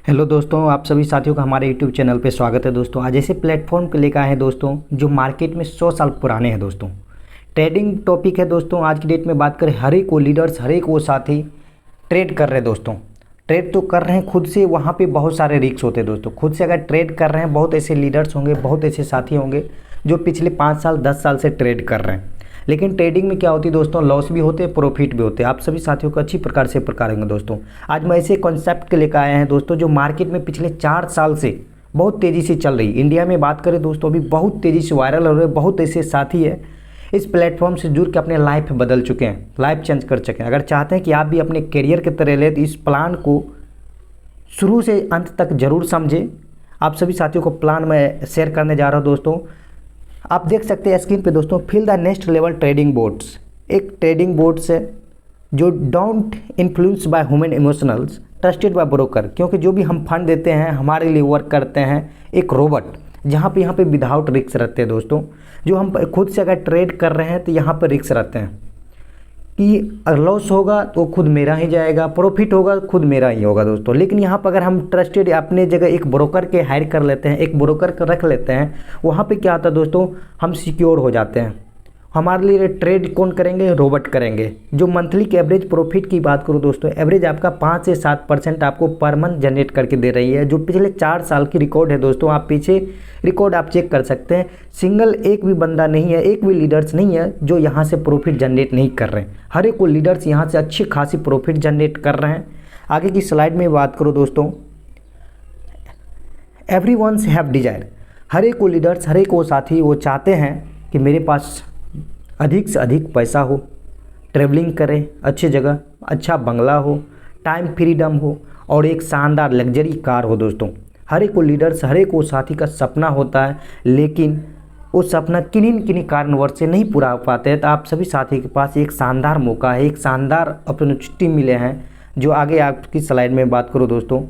Hello दोस्तों, आप सभी साथियों का हमारे यूट्यूब चैनल पे स्वागत है। दोस्तों आज ऐसे प्लेटफॉर्म को लेकर आए हैं दोस्तों जो मार्केट में 100 साल पुराने हैं। दोस्तों ट्रेडिंग टॉपिक है। दोस्तों आज की डेट में बात करें, हर एक वो लीडर्स, हर एक वो साथी ट्रेड कर रहे हैं। दोस्तों ट्रेड तो कर रहे हैं खुद से, वहाँ पे बहुत सारे रिस्क होते हैं। दोस्तों खुद से अगर ट्रेड कर रहे हैं, बहुत ऐसे लीडर्स होंगे, बहुत ऐसे साथी होंगे जो पिछले 5 साल 10 साल से ट्रेड कर रहे हैं। लेकिन ट्रेडिंग में क्या होती है दोस्तों, लॉस भी होते हैं, प्रॉफिट भी होते हैं। आप सभी साथियों को अच्छी प्रकार से प्रकार होंगे। दोस्तों आज मैं ऐसे कॉन्सेप्ट के लेकर आए हैं दोस्तों जो मार्केट में पिछले 4 साल से बहुत तेज़ी से चल रही। इंडिया में बात करें दोस्तों, अभी बहुत तेज़ी से वायरल हो रहे हैं। बहुत ऐसे साथी है इस प्लेटफॉर्म से जुड़ के अपने लाइफ बदल चुके हैं, लाइफ चेंज कर चुके हैं। अगर चाहते हैं कि आप भी अपने करियर के तरह ले, तो इस प्लान को शुरू से अंत तक जरूर समझें। आप सभी साथियों को प्लान में शेयर करने जा रहा हूँ। दोस्तों आप देख सकते हैं स्क्रीन पे दोस्तों, fill the next level trading boards. एक ट्रेडिंग बोर्ड्स है जो don't influence by human emotionals, trusted by broker. क्योंकि जो भी हम फंड देते हैं, हमारे लिए वर्क करते हैं एक रोबोट, जहाँ पे यहाँ पे विदाउट रिस्क रहते हैं। दोस्तों जो हम खुद से अगर ट्रेड कर रहे हैं तो यहाँ पर रिस्क रहते हैं कि लॉस होगा तो खुद मेरा ही जाएगा, प्रॉफिट होगा खुद मेरा ही होगा। दोस्तों लेकिन यहाँ पर अगर हम ट्रस्टेड अपने जगह एक ब्रोकर के हायर कर लेते हैं, एक ब्रोकर को रख लेते हैं, वहाँ पे क्या होता है दोस्तों, हम सिक्योर हो जाते हैं। हमारे लिए ट्रेड कौन करेंगे, रोबोट करेंगे। जो मंथली के एवरेज प्रॉफिट की बात करूँ दोस्तों, एवरेज आपका 5 से 7% आपको पर मंथ जनरेट करके दे रही है, जो पिछले 4 साल की रिकॉर्ड है। दोस्तों आप पीछे रिकॉर्ड आप चेक कर सकते हैं। सिंगल एक भी बंदा नहीं है, एक भी लीडर्स नहीं है जो यहाँ से प्रॉफिट जनरेट नहीं कर रहे हैं। हर एक को लीडर्स यहाँ से अच्छी खासी प्रॉफिट जनरेट कर रहे हैं। आगे की स्लाइड में बात करो दोस्तों, एवरी वंस हैव डिजायर। हर एक को लीडर्स, हर एक को साथी वो चाहते हैं कि मेरे पास अधिक से अधिक पैसा हो, ट्रैवलिंग करें अच्छी जगह, अच्छा बंगला हो, टाइम फ्रीडम हो और एक शानदार लग्जरी कार हो। दोस्तों हर एक को लीडर्स, हर एक को साथी का सपना होता है, लेकिन वो सपना किन्हीं कारणवश से नहीं पूरा हो पाते हैं। तो आप सभी साथी के पास एक शानदार मौका है, एक शानदार अपॉर्चुनिटी मिले हैं, जो आगे आपकी स्लाइड में बात करो दोस्तों।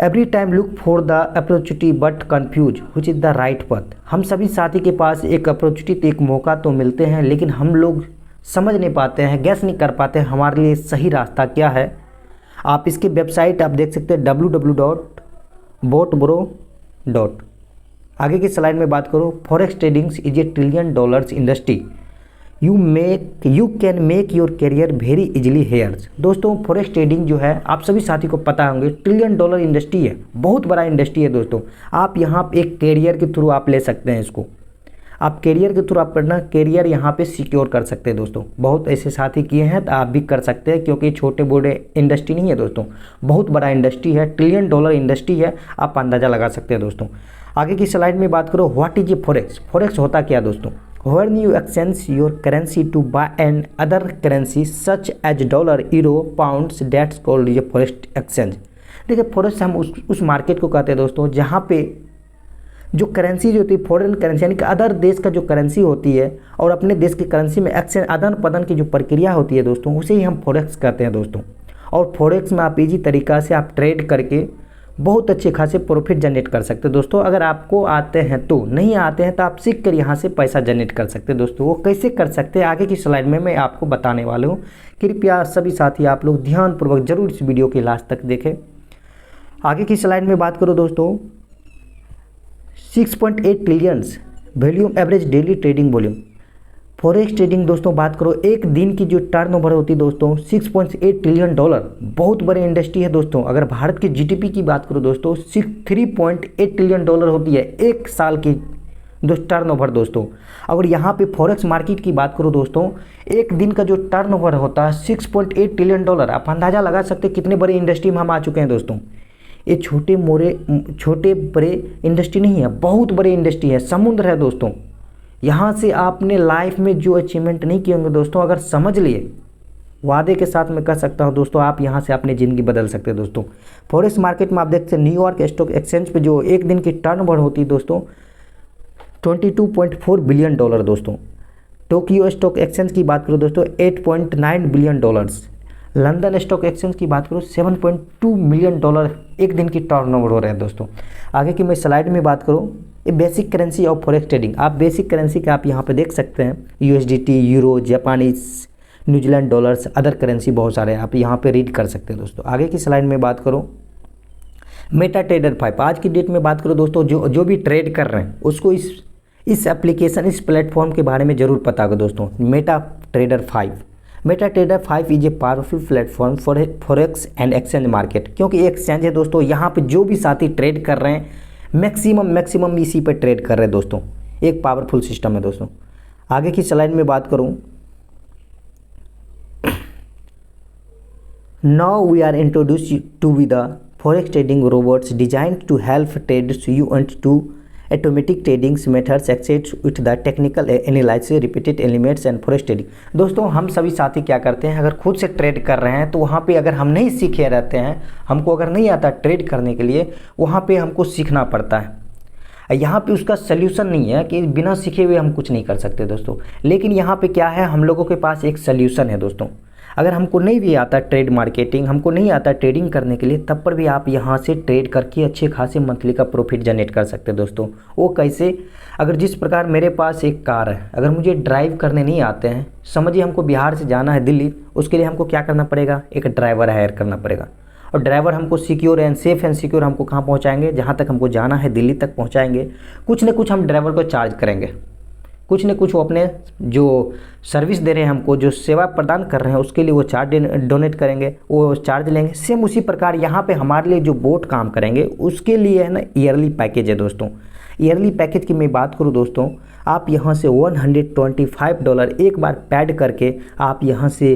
Every time look for the opportunity but confuse which is the right पथ। हम सभी साथी के पास एक अपॉर्चुनिटी, एक मौका तो मिलते हैं, लेकिन हम लोग समझ नहीं पाते हैं, गैस नहीं कर पाते हैं हमारे लिए सही रास्ता क्या है। आप इसकी वेबसाइट आप देख सकते हैं www.botbro. आगे की स्लाइड में बात करो, forex tradings is a $1 trillion industry, you can make your career very easily hairs. दोस्तों फॉरेक्स ट्रेडिंग जो है आप सभी साथी को पता होंगे, $1 ट्रिलियन इंडस्ट्री है, बहुत बड़ा इंडस्ट्री है। दोस्तों आप यहाँ पे एक करियर के थ्रू आप ले सकते हैं इसको, आप करियर के थ्रू आप अपना करियर यहाँ पे सिक्योर कर सकते हैं। दोस्तों बहुत ऐसे साथी किए हैं, तो आप भी कर सकते हैं, क्योंकि छोटे बड़े इंडस्ट्री नहीं है दोस्तों, बहुत बड़ा इंडस्ट्री है, $1 ट्रिलियन इंडस्ट्री है, आप अंदाज़ा लगा सकते हैं। दोस्तों आगे की स्लाइड में बात करो, what is a forex. Forex होता क्या दोस्तों, when you exchange your currency to buy an other currency such as dollar, euro, pounds, that's called a forex exchange। देखिए फॉरेक्स हम उस मार्केट को कहते हैं दोस्तों जहाँ पे जो करेंसी जो होती है, फॉरेन करेंसी यानी कि अदर देश का जो करेंसी होती है और अपने देश की करेंसी में एक्सचेंज आदान प्रदान की जो प्रक्रिया होती है दोस्तों, उसे ही हम फॉरेक्स कहते हैं। दोस्तों और फॉरेक्स में आप इजी तरीका से आप ट्रेड करके बहुत अच्छे खासे प्रॉफिट जनरेट कर सकते हैं। दोस्तों अगर आपको आते हैं तो, नहीं आते हैं तो आप सीख कर यहाँ से पैसा जनरेट कर सकते हैं। दोस्तों वो कैसे कर सकते हैं आगे की स्लाइड में मैं आपको बताने वाला हूँ। कृपया सभी साथी आप लोग ध्यानपूर्वक जरूर इस वीडियो के लास्ट तक देखें। आगे की स्लाइड में बात करो दोस्तों, 6.8 trillion volume average daily trading volume. Forex trading दोस्तों बात करो, एक दिन की जो टर्नओवर होती है दोस्तों 6.8 ट्रिलियन, बहुत बड़ी इंडस्ट्री है। दोस्तों अगर भारत की जीडीपी की बात करो दोस्तों, 3.8 ट्रिलियन डॉलर होती है एक साल की टर्नओवर। दोस्तों अगर यहाँ पे फॉरेक्स मार्केट की बात करो दोस्तों, एक दिन का जो टर्नओवर होता है 6.8 ट्रिलियन डॉलर, आप अंदाज़ा लगा सकते हैं कितने बड़ी इंडस्ट्री में हम आ चुके हैं। दोस्तों ये छोटे बड़े इंडस्ट्री नहीं है, बहुत बड़ी इंडस्ट्री है, समुद्र है। दोस्तों यहाँ से आपने लाइफ में जो अचीवमेंट नहीं किए होंगे दोस्तों, अगर समझ लिए, वादे के साथ मैं कह सकता हूँ दोस्तों, आप यहाँ से अपनी ज़िंदगी बदल सकते हैं। दोस्तों फॉरेक्स मार्केट में आप देखते हैं न्यूयॉर्क स्टॉक एक्सचेंज पे जो एक दिन की टर्नओवर होती है दोस्तों $22.4 बिलियन। दोस्तों टोक्यो स्टॉक एक्सचेंज की बात करो दोस्तों, $8.9 बिलियन। लंदन स्टॉक एक्सचेंज की बात करो, $7.2 मिलियन एक दिन की टर्नओवर हो रहा है। दोस्तों आगे की मैं स्लाइड में बात करूँ, ये basic currency of forex trading. आप बेसिक करेंसी का आप यहाँ पे देख सकते हैं, USDT, euro, Japanese, New Zealand dollars, other currency बहुत सारे आप यहाँ पे रीड कर सकते हैं। दोस्तों आगे की स्लाइड में बात करूँ, मेटा ट्रेडर 5 आज की डेट में बात करो दोस्तों, जो भी ट्रेड कर रहे हैं उसको इस एप्लीकेशन, इस प्लेटफॉर्म के बारे में ज़रूर पता होगा दोस्तों। Meta trader 5 is a powerful platform for forex and exchange market, क्योंकि ये एक्सचेंज है दोस्तों। यहाँ पे जो भी साथी ट्रेड कर रहे हैं मैक्सिमम इसी पे ट्रेड कर रहे हैं दोस्तों। एक पावरफुल सिस्टम है दोस्तों। आगे की स्लाइड में बात करूँ, now we are introduce to with the forex trading robots designed to help traders you and to automatic trading methods access with the technical analysis repeated elements and forex trading। दोस्तों हम सभी साथी क्या करते हैं, अगर खुद से ट्रेड कर रहे हैं तो वहाँ पे अगर हम नहीं सीखे रहते हैं, हमको अगर नहीं आता ट्रेड करने के लिए, वहाँ पे हमको सीखना पड़ता है। यहाँ पे उसका सल्यूशन नहीं है कि बिना सीखे हुए हम कुछ नहीं कर सकते दोस्तों। लेकिन यहाँ पे क्या है, हम लोगों के पास एक सल्यूशन है दोस्तों। अगर हमको नहीं भी आता ट्रेड मार्केटिंग, हमको नहीं आता ट्रेडिंग करने के लिए, तब पर भी आप यहाँ से ट्रेड करके अच्छे खासे मंथली का प्रॉफिट जनरेट कर सकते हैं दोस्तों। वो कैसे, अगर जिस प्रकार मेरे पास एक कार है, अगर मुझे ड्राइव करने नहीं आते हैं, समझिए हमको बिहार से जाना है दिल्ली, उसके लिए हमको क्या करना पड़ेगा, एक ड्राइवर हायर करना पड़ेगा। और ड्राइवर हमको secure and safe and secure हमको कहाँ पहुँचाएंगे, जहाँ तक हमको जाना है दिल्ली तक पहुँचाएंगे। कुछ न कुछ हम ड्राइवर को चार्ज करेंगे, कुछ न कुछ वो अपने जो सर्विस दे रहे हैं हमको, जो सेवा प्रदान कर रहे हैं, उसके लिए वो चार्ज डोनेट करेंगे, वो चार्ज लेंगे। सेम उसी प्रकार यहाँ पे हमारे लिए जो बोट काम करेंगे उसके लिए है ना ईयरली पैकेज है दोस्तों। ईयरली पैकेज की मैं बात करूँ दोस्तों, आप यहाँ से $125 एक बार पैड करके आप यहाँ से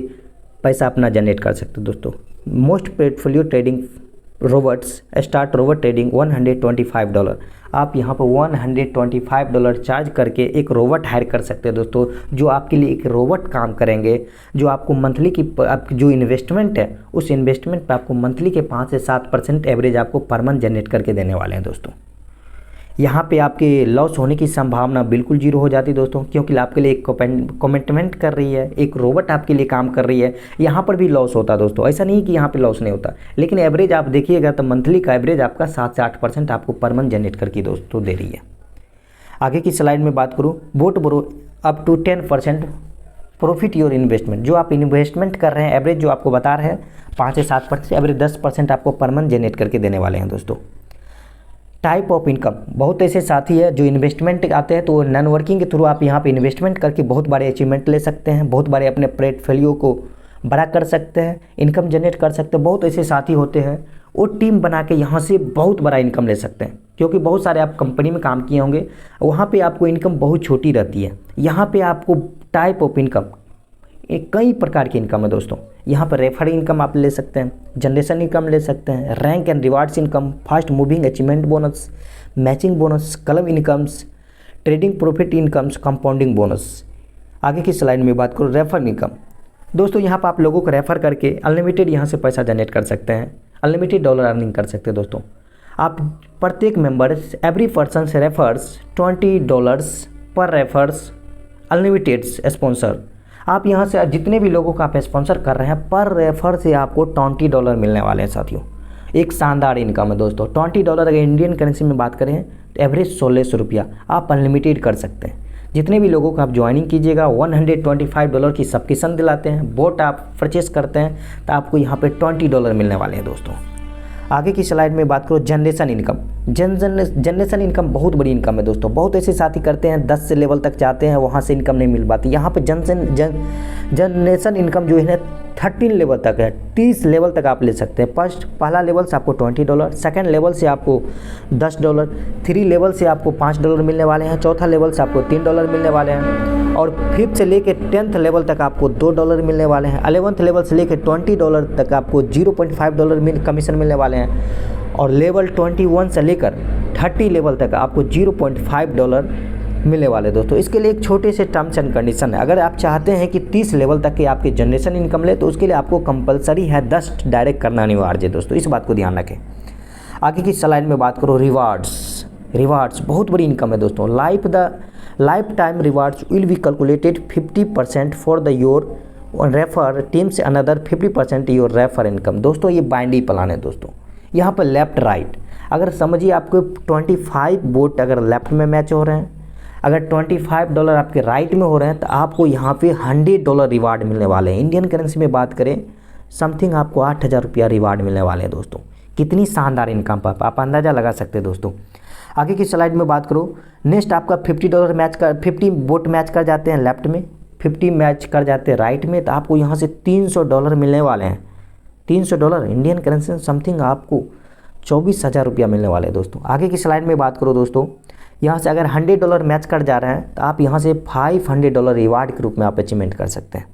पैसा अपना जनरेट कर सकते हो दोस्तों। Most portfolio trading robots start robot trading $125। आप यहाँ पर $125 चार्ज करके एक रोबोट हायर कर सकते हैं दोस्तों, जो आपके लिए एक रोबोट काम करेंगे, जो आपको मंथली की आपकी जो इन्वेस्टमेंट है उस इन्वेस्टमेंट पर आपको मंथली के 5 से 7% एवरेज आपको पर मंथ जनरेट करके देने वाले हैं दोस्तों। यहाँ पे आपके लॉस होने की संभावना बिल्कुल जीरो हो जाती है दोस्तों, क्योंकि आपके लिए एक कमिटमेंट कर रही है, एक रोबोट आपके लिए काम कर रही है। यहाँ पर भी लॉस होता है दोस्तों, ऐसा नहीं कि यहाँ पे लॉस नहीं होता, लेकिन एवरेज आप देखिएगा तो मंथली का एवरेज आपका 7 से 8% आपको पर मंथ जनरेट करके दोस्तों दे रही है। आगे की स्लाइड में बात करूँ, bot bro up to 10% profit your investment. जो आप इन्वेस्टमेंट कर रहे हैं एवरेज जो आपको बता रहे हैं 5 से 7%, एवरेज 10% आपको पर मंथ जनरेट करके देने वाले हैं दोस्तों। टाइप ऑफ इनकम, बहुत ऐसे साथी है जो इन्वेस्टमेंट आते हैं तो नॉन वर्किंग के थ्रू आप यहाँ पे इन्वेस्टमेंट करके बहुत बड़े अचीवमेंट ले सकते हैं, बहुत बड़े अपने पोर्टफोलियो को बड़ा कर सकते हैं, इनकम जनरेट कर सकते हैं। बहुत ऐसे साथी होते हैं वो टीम बना के यहाँ से बहुत बड़ा इनकम ले सकते हैं, क्योंकि बहुत सारे आप कंपनी में काम किए होंगे, वहाँ पे आपको इनकम बहुत छोटी रहती है। यहाँ पे आपको टाइप ऑफ इनकम, एक कई प्रकार की इनकम है दोस्तों। यहाँ पर रेफर इनकम आप ले सकते हैं, जनरेशन इनकम ले सकते हैं, rank and rewards income, fast moving achievement bonus, matching bonus, club incomes, trading profit incomes, compounding bonus. आगे की स्लाइड में बात करूँ रेफर इनकम। दोस्तों यहाँ पर आप लोगों को रेफ़र करके अनलिमिटेड यहाँ से पैसा जनरेट कर सकते हैं, अनलिमिटेड डॉलर अर्निंग कर सकते हैं दोस्तों। आप प्रत्येक मेंबर एवरी पर्सन से रेफर्स $20 पर रेफर्स अनलिमिटेड स्पॉन्सर। आप यहाँ से जितने भी लोगों का आप स्पॉन्सर कर रहे हैं पर रेफर से आपको $20 मिलने वाले हैं साथियों। एक शानदार इनकम है दोस्तों। $20 अगर इंडियन करेंसी में बात करें तो एवरेज 1600 रुपया आप अनलिमिटेड कर सकते हैं। जितने भी लोगों को आप ज्वाइनिंग कीजिएगा $125 की सब्सक्रिप्शन दिलाते हैं, बोट आप परचेस करते हैं तो आपको यहाँ पे $20 मिलने वाले हैं दोस्तों। आगे की स्लाइड में बात करो जनरेशन इनकम। जनरेशन इनकम बहुत बड़ी इनकम है दोस्तों। बहुत ऐसे साथी करते हैं 10 से लेवल तक जाते हैं, वहाँ से इनकम नहीं मिल पाती। यहाँ पे जनरेशन इनकम जो है 13 लेवल तक है, 30 लेवल तक आप ले सकते हैं। पहला लेवल से आपको $20, सेकंड लेवल से आपको $10, 3 लेवल से आपको $5 मिलने वाले हैं, चौथा लेवल से आपको $3 मिलने वाले हैं, और 5th से लेके 10th लेवल तक आपको $2 मिलने वाले हैं। 11th लेवल से लेके $20 तक आपको $0.5 कमीशन मिलने वाले हैं, और लेवल 21 से लेकर 30 लेवल तक आपको $0.5 मिलने वाले दोस्तों। इसके लिए एक छोटे से टर्म्स एंड कंडीशन है। अगर आप चाहते हैं कि 30 लेवल तक की आपकी जनरेशन इनकम ले तो उसके लिए आपको कंपलसरी है 10 डायरेक्ट करना अनिवार्य है दोस्तों, इस बात को ध्यान रखें। आगे की स्लाइड में बात करो रिवार्ड्स बहुत बड़ी इनकम है दोस्तों। Life time rewards will be calculated 50% for the your refer team से अनदर 50% योर रेफर इनकम। दोस्तों ये बाइंडी प्लान है दोस्तों। यहाँ पर लेफ्ट राइट अगर समझिए आपको 25 बोट अगर लेफ्ट में मैच हो रहे हैं, अगर $25 आपके राइट में हो रहे हैं तो आपको यहाँ पे $100 रिवार्ड मिलने वाले हैं। इंडियन करेंसी में बात करें समथिंग आपको 8000 रुपया रिवार्ड मिलने वाले हैं दोस्तों। कितनी शानदार इनकम पर आप अंदाज़ा लगा सकते हैं दोस्तों। आगे की स्लाइड में बात करो, नेक्स्ट आपका $50 मैच कर 50 बोट मैच कर जाते हैं लेफ्ट में, 50 मैच कर जाते हैं राइट में, तो आपको यहाँ से $300 मिलने वाले हैं। $300 इंडियन करेंसी समथिंग आपको 24,000 रुपया मिलने वाले हैं दोस्तों। आगे की स्लाइड में बात करो दोस्तों, यहाँ से अगर $100 मैच कर जा रहे हैं तो आप यहाँ से $500 रिवार्ड के रूप में आप अचीवमेंट कर सकते हैं।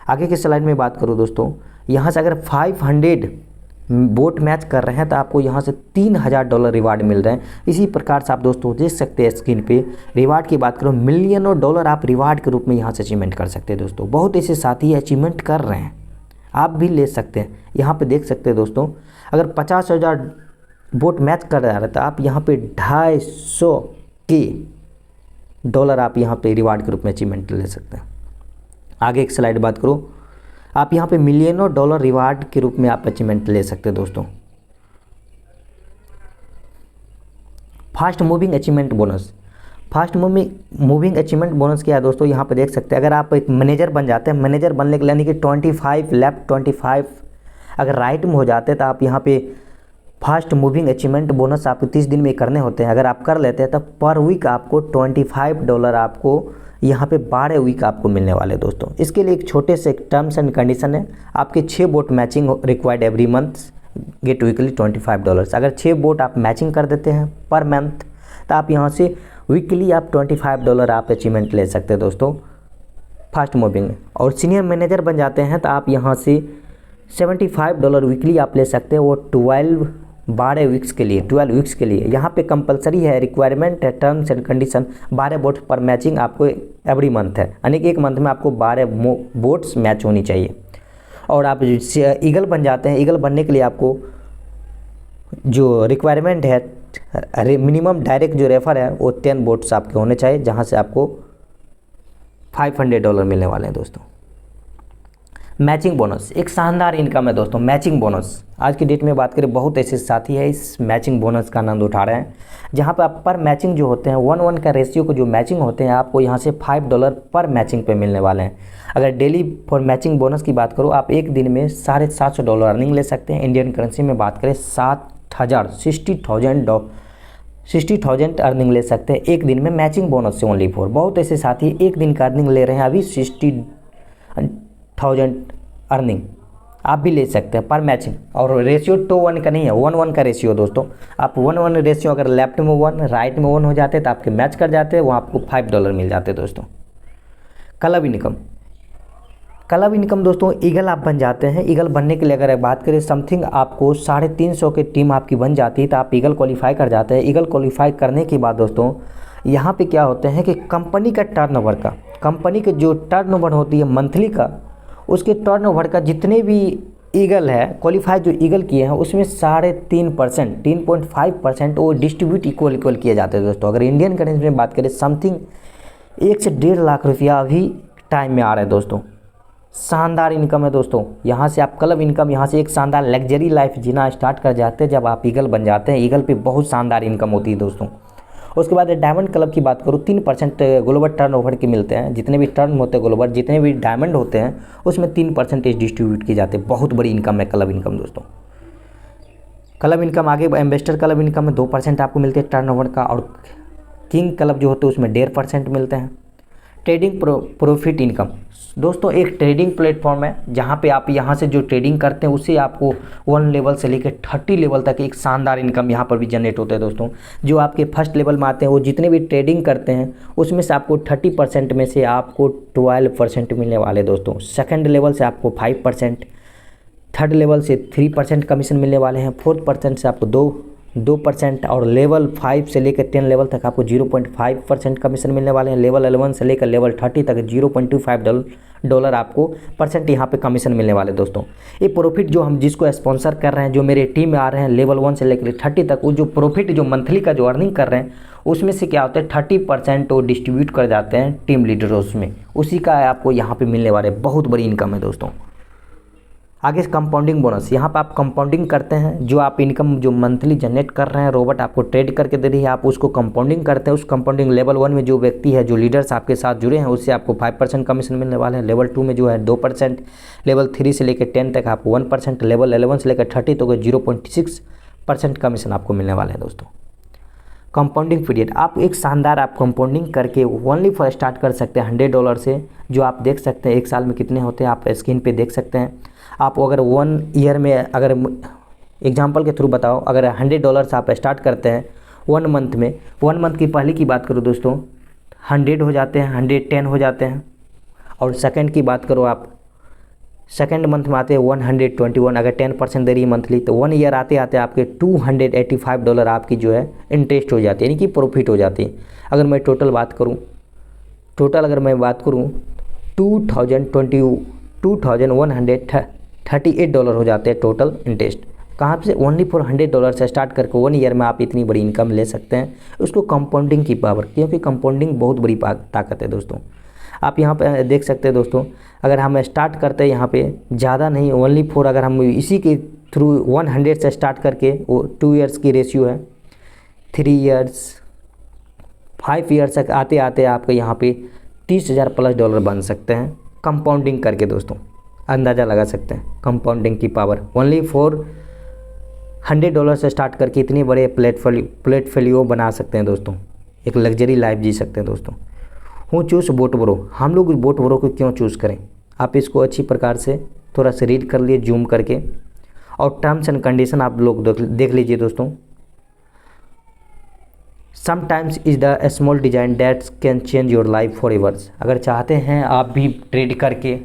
आगे की स्लाइड में बात करूँ दोस्तों, यहाँ से अगर 500 बोट मैच कर रहे हैं तो आपको यहाँ से $3,000 रिवार्ड मिल रहे हैं। इसी प्रकार से आप दोस्तों देख सकते हैं स्क्रीन पे रिवार्ड की बात करो, मिलियनों डॉलर आप रिवार्ड के रूप में यहाँ से अचीवमेंट कर सकते हैं दोस्तों। बहुत ऐसे साथी अचीवमेंट कर रहे हैं, आप भी ले सकते हैं। यहाँ पे देख सकते हैं दोस्तों, अगर 50,000 बोट मैच कर रहा है तो आप यहाँ पे $250 आप यहाँ पे रिवार्ड के रूप में अचीवमेंट ले सकते हैं। आगे एक स्लाइड बात करो, आप यहाँ पे मिलियनों डॉलर रिवार्ड के रूप में आप अचीवमेंट ले सकते हैं दोस्तों। Fast moving achievement bonus, fast moving achievement bonus क्या है दोस्तों, यहाँ पे देख सकते हैं। अगर आप एक मैनेजर बन जाते हैं, मैनेजर बनने के लिए यानी कि 25 लेफ्ट 25 अगर राइट में हो जाते हैं तो आप यहाँ पे फास्ट मूविंग अचीवमेंट बोनस आपको 30 दिन में करने होते हैं। अगर आप कर लेते हैं तब पर वीक आपको $25 आपको यहाँ पे 12 वीक आपको मिलने वाले दोस्तों। इसके लिए एक छोटे से टर्म्स एंड कंडीशन है, आपके 6 boat matching required every month get weekly $25। अगर 6 बोट आप मैचिंग कर देते हैं पर मंथ तो आप यहाँ से वीकली आप $25 आप अचीवमेंट ले सकते हैं दोस्तों फास्ट मूविंग। और सीनियर मैनेजर बन जाते हैं तो आप यहाँ से $75 वीकली आप ले सकते हैं, वो 12 वीक्स के लिए, 12 वीक्स के लिए। यहाँ पे कंपलसरी है, रिक्वायरमेंट है, टर्म्स एंड कंडीशन 12 बोट पर मैचिंग आपको एवरी मंथ है, यानी कि एक मंथ में आपको 12 बोट्स मैच होनी चाहिए। और आप ईगल बन जाते हैं, ईगल बनने के लिए आपको जो रिक्वायरमेंट है मिनिमम डायरेक्ट जो रेफर है वो 10 बोट्स आपके होने चाहिए, जहाँ से आपको $500 मिलने वाले हैं दोस्तों। मैचिंग बोनस एक शानदार इनकम है दोस्तों। मैचिंग बोनस आज की डेट में बात करें, बहुत ऐसे साथी है इस मैचिंग बोनस का आनंद उठा रहे हैं, जहां पर आप पर मैचिंग जो होते हैं 1:1 का रेशियो को जो मैचिंग होते हैं आपको यहां से $5 पर मैचिंग पे मिलने वाले हैं। अगर डेली फॉर मैचिंग बोनस की बात करो, आप एक दिन में $750 अर्निंग ले सकते हैं। इंडियन करेंसी में बात करें 60,000 अर्निंग ले सकते हैं एक दिन में मैचिंग बोनस से ओनली फॉर। बहुत ऐसे साथी एक दिन का अर्निंग ले रहे हैं अभी 60,000 अर्निंग आप भी ले सकते हैं पर मैचिंग। और रेशियो 2:1 का नहीं है, 1:1 का रेशियो दोस्तों। आप 1:1 रेशियो अगर लेफ्ट में 1 राइट में 1 हो जाते हैं तो आपके मैच कर जाते हैं, वहाँ आपको $5 मिल जाते हैं दोस्तों। क्लब इनकम, क्लब इनकम दोस्तों ईगल आप बन जाते हैं। ईगल बनने के लिए अगर बात करें समथिंग आपको 350 की टीम आपकी बन जाती है तो आप ईगल क्वालिफाई कर जाते हैं। ईगल क्वालिफाई करने के बाद दोस्तों यहाँ पे क्या होते हैं कि कंपनी का टर्नओवर का, कंपनी के जो टर्नओवर होती है मंथली का, उसके टर्नओवर का जितने भी ईगल है क्वालिफाई जो ईगल किए हैं उसमें 3.5% 3.5% वो डिस्ट्रीब्यूट इक्वल किए जाते हैं दोस्तों। अगर इंडियन करेंसी में बात करें समथिंग 1 से 1.5 लाख रुपया अभी टाइम में आ रहा है दोस्तों। शानदार इनकम है दोस्तों। यहाँ से आप क्लब इनकम, यहाँ से एक शानदार लग्जरी लाइफ जीना स्टार्ट कर जाते हैं जब आप ईगल बन जाते हैं। ईगल पे बहुत शानदार इनकम होती है दोस्तों। उसके बाद डायमंड क्लब की बात करूँ 3% ग्लोबल टर्नओवर के मिलते हैं। जितने भी टर्न होते हैं ग्लोबल, जितने भी डायमंड होते हैं उसमें 3% डिस्ट्रीब्यूट किए जाते हैं। बहुत बड़ी इनकम है क्लब इनकम दोस्तों। क्लब इनकम आगे एम्बेसडर क्लब इनकम में 2% आपको मिलते हैं टर्नओवर का, और किंग क्लब जो होते हैं उसमें 1.5% मिलते हैं। ट्रेडिंग प्रॉफिट इनकम दोस्तों एक ट्रेडिंग प्लेटफॉर्म है जहाँ पे आप यहाँ से जो ट्रेडिंग करते हैं उससे आपको 1 लेवल से लेकर 30 लेवल तक एक शानदार इनकम यहाँ पर भी जनरेट होता है दोस्तों। जो आपके फर्स्ट लेवल में आते हैं वो जितने भी ट्रेडिंग करते हैं उसमें से आपको 30% में से आपको 12% मिलने वाले दोस्तों। सेकंड लेवल से आपको 5%, थर्ड लेवल से 3% कमीशन मिलने वाले हैं, 4% से आपको 2% और लेवल 5 से लेकर 10 लेवल तक आपको 0.5% कमीशन मिलने वाले हैं। लेवल 11 से लेकर लेवल 30 तक $0.25 आपको परसेंट यहाँ पे कमीशन मिलने वाले दोस्तों। ये प्रॉफिट जो हम जिसको स्पॉन्सर कर रहे हैं, जो मेरे टीम में आ रहे हैं लेवल 1 से लेकर 30 तक, वो जो प्रॉफिट जो मंथली का जो अर्निंग कर रहे हैं उसमें से क्या होता है 30% वो डिस्ट्रीब्यूट कर जाते हैं टीम लीडर्स में, उसी का आपको यहाँ पे मिलने वाले बहुत बड़ी इनकम है दोस्तों। आगे कंपाउंडिंग बोनस, यहाँ पर आप कंपाउंडिंग करते हैं, जो आप इनकम जो मंथली जनरेट कर रहे हैं रोबोट आपको ट्रेड करके दे रही है, आप उसको कंपाउंडिंग करते हैं। उस कंपाउंडिंग लेवल 1 में जो व्यक्ति है, जो लीडर्स आपके साथ जुड़े हैं, उससे आपको 5% कमीशन मिलने वाले हैं। लेवल 2 में जो है 2%, लेवल 3 से लेकर 10 तक आपको 1%, लेवल 11 से लेकर 30 तक 0.6 % कमीशन आपको मिलने वाले हैं दोस्तों। कंपाउंडिंग पीरियड, आप एक शानदार आप कंपाउंडिंग करके ओनली फॉर स्टार्ट कर सकते हैं $100 से, जो आप देख सकते हैं एक साल में कितने होते हैं, आप स्क्रीन पे देख सकते हैं। आप अगर 1 ईयर में, अगर एग्जांपल के थ्रू बताओ, अगर $100 आप स्टार्ट करते हैं 1 मंथ में, 1 मंथ की पहले की बात करो दोस्तों 100 हो जाते हैं, 110 हो जाते हैं। और सेकंड की बात करो आप, सेकंड मंथ में आते हैं 121, अगर 10% दे रही है मंथली, तो 1 ईयर आते आते आपके $285 आपकी जो है इंटरेस्ट हो जाती है, यानी कि प्रॉफिट हो जाती है। अगर मैं टोटल बात करूं, अगर मैं बात करूं $2,138 हो जाते हैं टोटल इंटरेस्ट। कहाँ से? ओनली फॉर $100 से स्टार्ट करके 1 ईयर में आप इतनी बड़ी इनकम ले सकते हैं। उसको कंपाउंडिंग की पावर, क्योंकि कंपाउंडिंग बहुत बड़ी ताकत है दोस्तों। आप यहाँ पे देख सकते हैं दोस्तों, अगर हम स्टार्ट करते हैं यहाँ पे ज़्यादा नहीं, ओनली फॉर अगर हम इसी के थ्रू 100 से स्टार्ट करके, वो 2 ईयर्स की रेशियो है, 3 ईयर्स 5 ईयर्स तक आते आते आपके यहाँ पे $30,000+ बन सकते हैं कंपाउंडिंग करके दोस्तों। अंदाज़ा लगा सकते हैं कंपाउंडिंग की पावर। ओनली फॉर $100 से स्टार्ट करके इतने बड़े प्लेटफोलियो बना सकते हैं दोस्तों, एक लग्जरी लाइफ जी सकते हैं दोस्तों। हूँ चूज़ बोटब्रो, हम लोग बोटब्रो को क्यों चूज़ करें? आप इसको अच्छी प्रकार से थोड़ा सा रीड कर लिए जूम करके, और टर्म्स एंड कंडीशन आप लोग देख लीजिए दोस्तों। Sometimes is the small design that can change your life for averse. अगर चाहते हैं आप भी ट्रेड करके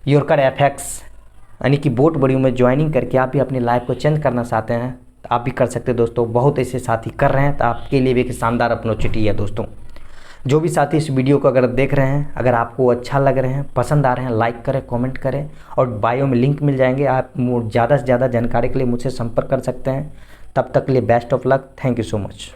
योरकर एफएक्स यानी कि बोटब्रो में ज्वाइनिंग करके आप भी अपनी लाइफ को चेंज करना चाहते हैं, तो आप भी कर सकते हैं दोस्तों। बहुत ऐसे साथी कर रहे हैं, तो आपके लिए भी एक शानदार अपॉर्चुनिटी है दोस्तों। जो भी साथी इस वीडियो को अगर देख रहे हैं, अगर आपको अच्छा लग रहे हैं, पसंद आ रहे हैं, लाइक करें, कमेंट करें, और बायो में लिंक मिल जाएंगे। आप ज़्यादा से ज़्यादा जानकारी के लिए मुझसे संपर्क कर सकते हैं। तब तक के लिए best of luck. Thank you so much.